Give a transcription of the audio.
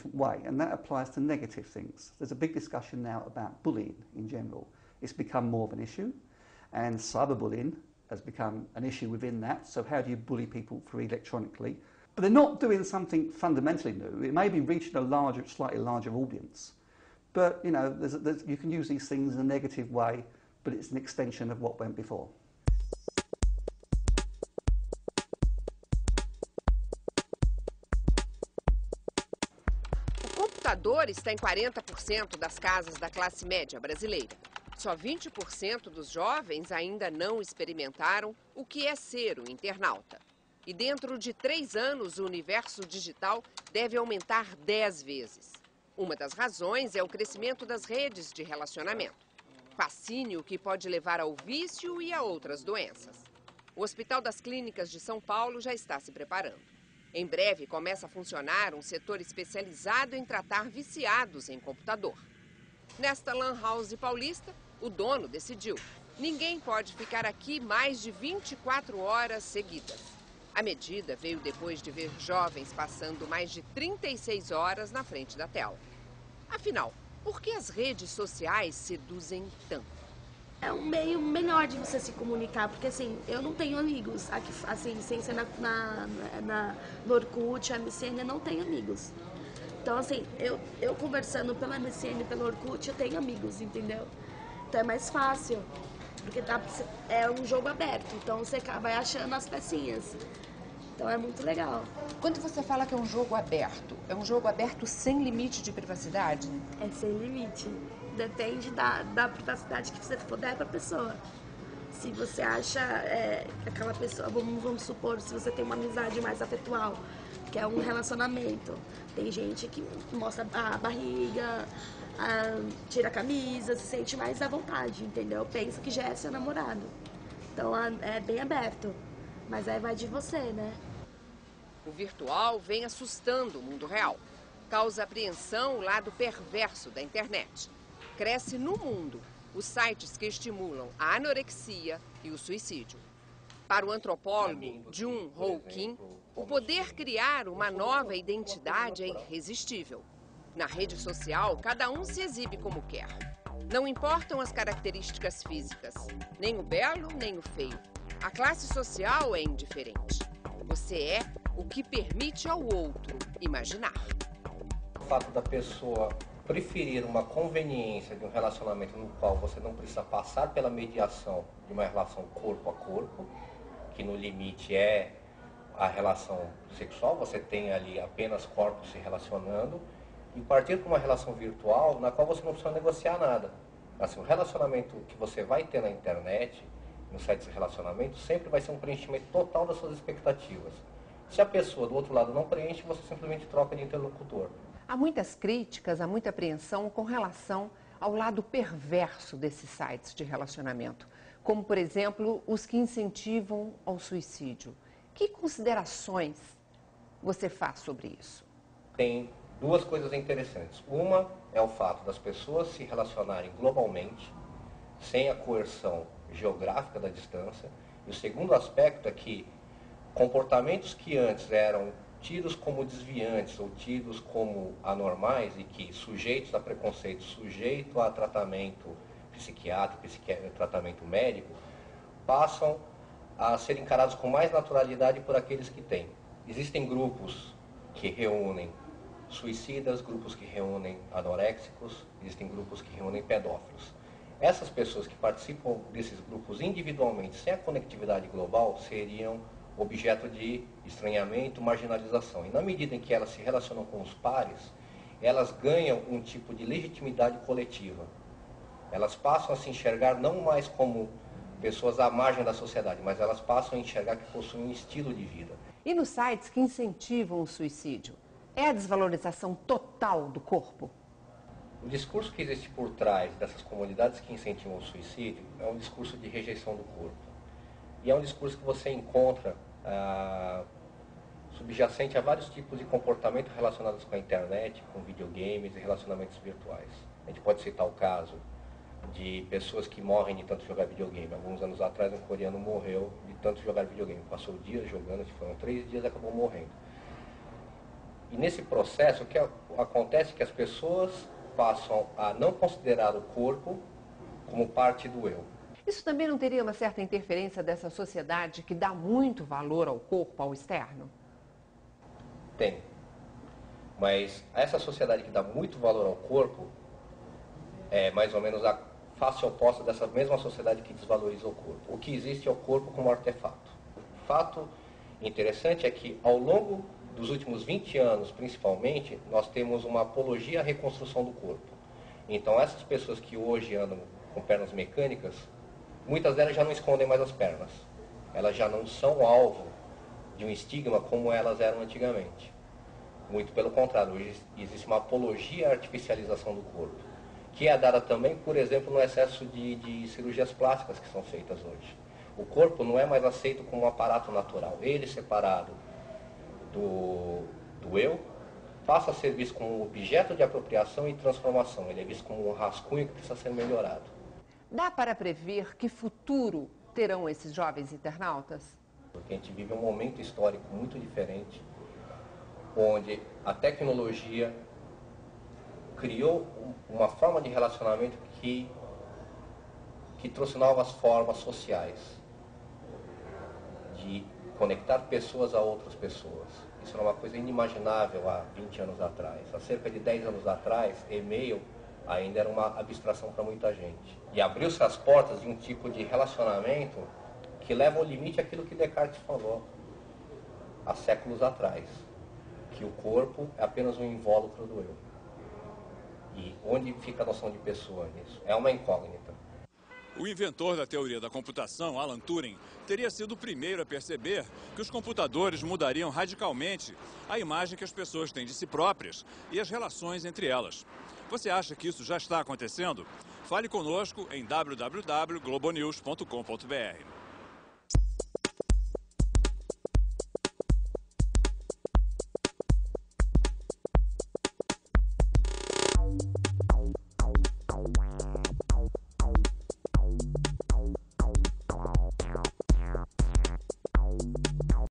different way, and that applies to negative things. There's a big discussion now about bullying in general. It's become more of an issue, and cyberbullying has become an issue within that. So how do you bully people through electronically? But they're not doing something fundamentally new. It may be reaching a larger, slightly larger audience, but you know, you can use these things in a negative way, but it's an extension of what went before. O computador está em 40% das casas da classe média brasileira. Só 20% dos jovens ainda não experimentaram o que é ser um internauta. E dentro de 3 anos, o universo digital deve aumentar 10 vezes. Uma das razões é o crescimento das redes de relacionamento. Fascínio que pode levar ao vício e a outras doenças. O Hospital das Clínicas de São Paulo já está se preparando. Em breve começa a funcionar um setor especializado em tratar viciados em computador. Nesta Lan House paulista, o dono decidiu: ninguém pode ficar aqui mais de 24 horas seguidas. A medida veio depois de ver jovens passando mais de 36 horas na frente da tela. Afinal, por que as redes sociais seduzem tanto? É um meio melhor de você se comunicar, porque assim, eu não tenho amigos, aqui, assim, sem ser no Orkut, a MSN, eu não tenho amigos. Então assim, eu conversando pela MSN e pelo Orkut, eu tenho amigos, entendeu? Então é mais fácil, porque é um jogo aberto, então você vai achando as pecinhas. Então é muito legal. Quando você fala que é um jogo aberto sem limite de privacidade? É sem limite. Depende da privacidade que você der para a pessoa. Se você acha aquela pessoa, vamos supor, se você tem uma amizade mais afetual, que é um relacionamento. Tem gente que mostra a barriga, tira a camisa, se sente mais à vontade, entendeu? Pensa que já é seu namorado. Então é bem aberto. Mas aí vai de você, né? O virtual vem assustando o mundo real. Causa apreensão o lado perverso da internet. Cresce no mundo os sites que estimulam a anorexia e o suicídio. Para o antropólogo Jun Ho Kim, o poder criar uma nova identidade é irresistível. Na rede social, cada um se exibe como quer. Não importam as características físicas, nem o belo, nem o feio. A classe social é indiferente. Você é o que permite ao outro imaginar. O fato da pessoa preferir uma conveniência de um relacionamento no qual você não precisa passar pela mediação de uma relação corpo a corpo, que no limite é a relação sexual, você tem ali apenas corpos se relacionando, e partir para uma relação virtual na qual você não precisa negociar nada. Assim, o relacionamento que você vai ter na internet, no site de relacionamento, sempre vai ser um preenchimento total das suas expectativas. Se a pessoa do outro lado não preenche, você simplesmente troca de interlocutor. Há muitas críticas, há muita apreensão com relação ao lado perverso desses sites de relacionamento, como, por exemplo, os que incentivam ao suicídio. Que considerações você faz sobre isso? Tem duas coisas interessantes. Uma é o fato das pessoas se relacionarem globalmente, sem a coerção geográfica da distância. E o segundo aspecto é que comportamentos que antes eram tidos como desviantes ou tidos como anormais e que sujeitos a preconceito, sujeitos a tratamento psiquiátrico, tratamento médico, passam a ser encarados com mais naturalidade por aqueles que têm. Existem grupos que reúnem suicidas, grupos que reúnem anoréxicos, existem grupos que reúnem pedófilos. Essas pessoas que participam desses grupos individualmente, sem a conectividade global, seriam objeto de estranhamento, marginalização. E na medida em que elas se relacionam com os pares, elas ganham um tipo de legitimidade coletiva. Elas passam a se enxergar não mais como pessoas à margem da sociedade, mas elas passam a enxergar que possuem um estilo de vida. E nos sites que incentivam o suicídio, é a desvalorização total do corpo? O discurso que existe por trás dessas comunidades que incentivam o suicídio é um discurso de rejeição do corpo. E é um discurso que você encontra subjacente a vários tipos de comportamento relacionados com a internet, com videogames e relacionamentos virtuais. A gente pode citar o caso de pessoas que morrem de tanto jogar videogame. Alguns anos atrás, um coreano morreu de tanto jogar videogame. Passou dias jogando, foram 3 dias e acabou morrendo. E nesse processo, o que acontece é que as pessoas passam a não considerar o corpo como parte do eu. Isso também não teria uma certa interferência dessa sociedade que dá muito valor ao corpo, ao externo? Tem. Mas essa sociedade que dá muito valor ao corpo é mais ou menos a face oposta dessa mesma sociedade que desvaloriza o corpo. O que existe é o corpo como artefato. O fato interessante é que ao longo dos últimos 20 anos, principalmente, nós temos uma apologia à reconstrução do corpo. Então essas pessoas que hoje andam com pernas mecânicas, muitas delas já não escondem mais as pernas. Elas já não são alvo de um estigma como elas eram antigamente. Muito pelo contrário, hoje existe uma apologia à artificialização do corpo, que é dada também, por exemplo, no excesso de cirurgias plásticas que são feitas hoje. O corpo não é mais aceito como um aparato natural. Ele, separado do eu, passa a ser visto como um objeto de apropriação e transformação. Ele é visto como um rascunho que precisa ser melhorado. Dá para prever que futuro terão esses jovens internautas? Porque a gente vive um momento histórico muito diferente, onde a tecnologia criou uma forma de relacionamento que trouxe novas formas sociais de conectar pessoas a outras pessoas. Isso era uma coisa inimaginável há 20 anos atrás. Há cerca de 10 anos atrás, e-mail ainda era uma abstração para muita gente. E abriu-se as portas de um tipo de relacionamento que leva ao limite aquilo que Descartes falou há séculos atrás, que o corpo é apenas um invólucro do eu. E onde fica a noção de pessoa nisso? É uma incógnita. O inventor da teoria da computação, Alan Turing, teria sido o primeiro a perceber que os computadores mudariam radicalmente a imagem que as pessoas têm de si próprias e as relações entre elas. Você acha que isso já está acontecendo? Fale conosco em www.globonews.com.br.